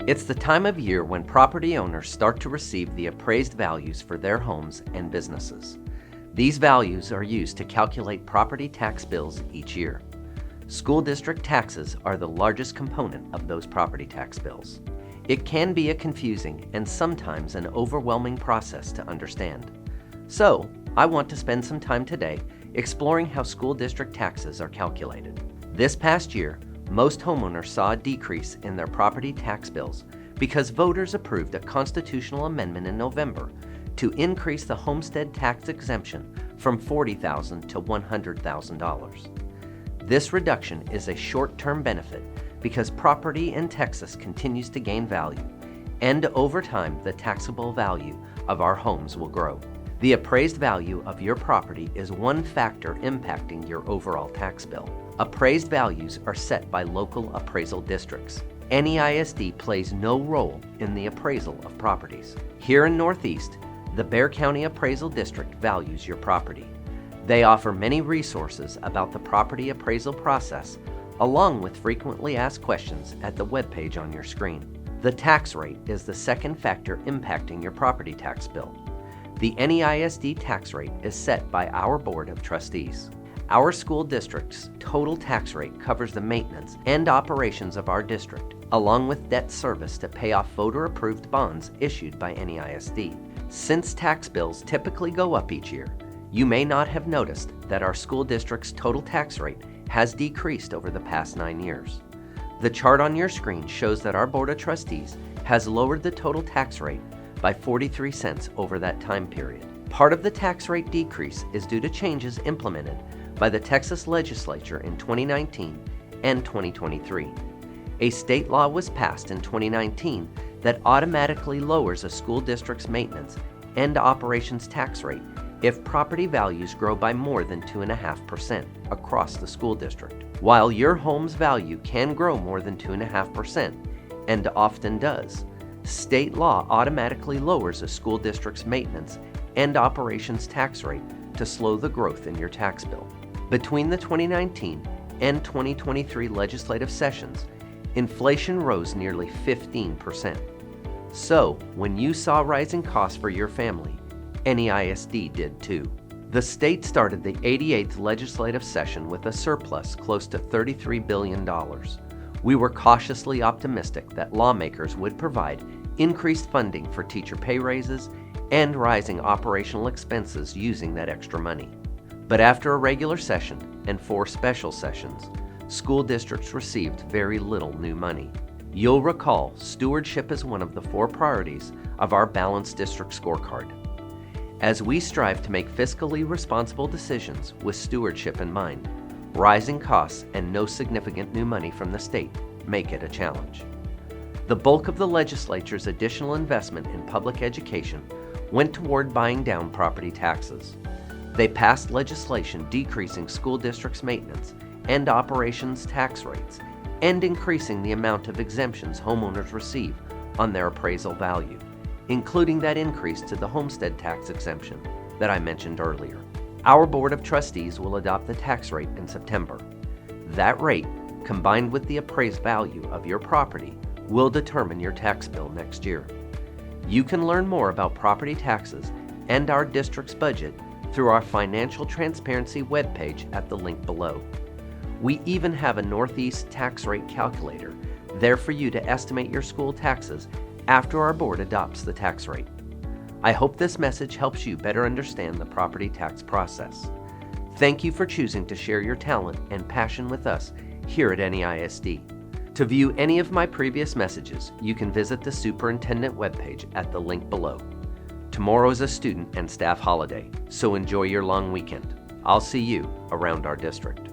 It's the time of year when property owners start to receive the appraised values for their homes and businesses. These values are used to calculate property tax bills each year. School district taxes are the largest component of those property tax bills. It can be a confusing and sometimes an overwhelming process to understand. So, I want to spend some time today exploring how school district taxes are calculated. This past year, most homeowners saw a decrease in their property tax bills because voters approved a constitutional amendment in November to increase the homestead tax exemption from $40,000 to $100,000. This reduction is a short-term benefit because property in Texas continues to gain value, and over time, the taxable value of our homes will grow. The appraised value of your property is one factor impacting your overall tax bill. Appraised values are set by local appraisal districts. NEISD plays no role in the appraisal of properties. Here in Northeast, the Bexar County Appraisal District values your property. They offer many resources about the property appraisal process, along with frequently asked questions at the webpage on your screen. The tax rate is the second factor impacting your property tax bill. The NEISD tax rate is set by our Board of Trustees. Our school district's total tax rate covers the maintenance and operations of our district, along with debt service to pay off voter-approved bonds issued by NEISD. Since tax bills typically go up each year, you may not have noticed that our school district's total tax rate has decreased over the past 9 years. The chart on your screen shows that our Board of Trustees has lowered the total tax rate by 43 cents over that time period. Part of the tax rate decrease is due to changes implemented by the Texas Legislature in 2019 and 2023. A state law was passed in 2019 that automatically lowers a school district's maintenance and operations tax rate if property values grow by more than 2.5% across the school district. While your home's value can grow more than 2.5%, and often does, state law automatically lowers a school district's maintenance and operations tax rate to slow the growth in your tax bill. Between the 2019 and 2023 legislative sessions, inflation rose nearly 15%. So, when you saw rising costs for your family, NEISD did too. The state started the 88th legislative session with a surplus close to $33 billion. We were cautiously optimistic that lawmakers would provide increased funding for teacher pay raises and rising operational expenses using that extra money. But after a regular session and 4 special sessions, school districts received very little new money. You'll recall stewardship is one of the 4 priorities of our Balanced District Scorecard. As we strive to make fiscally responsible decisions with stewardship in mind, rising costs and no significant new money from the state make it a challenge. The bulk of the legislature's additional investment in public education went toward buying down property taxes. They passed legislation decreasing school districts' maintenance and operations tax rates and increasing the amount of exemptions homeowners receive on their appraisal value, including that increase to the homestead tax exemption that I mentioned earlier. Our Board of Trustees will adopt the tax rate in September. That rate, combined with the appraised value of your property, will determine your tax bill next year. You can learn more about property taxes and our district's budget through our financial transparency webpage at the link below. We even have a Northeast tax rate calculator there for you to estimate your school taxes after our board adopts the tax rate. I hope this message helps you better understand the property tax process. Thank you for choosing to share your talent and passion with us here at NEISD. To view any of my previous messages, you can visit the Superintendent webpage at the link below. Tomorrow is a student and staff holiday, so enjoy your long weekend. I'll see you around our district.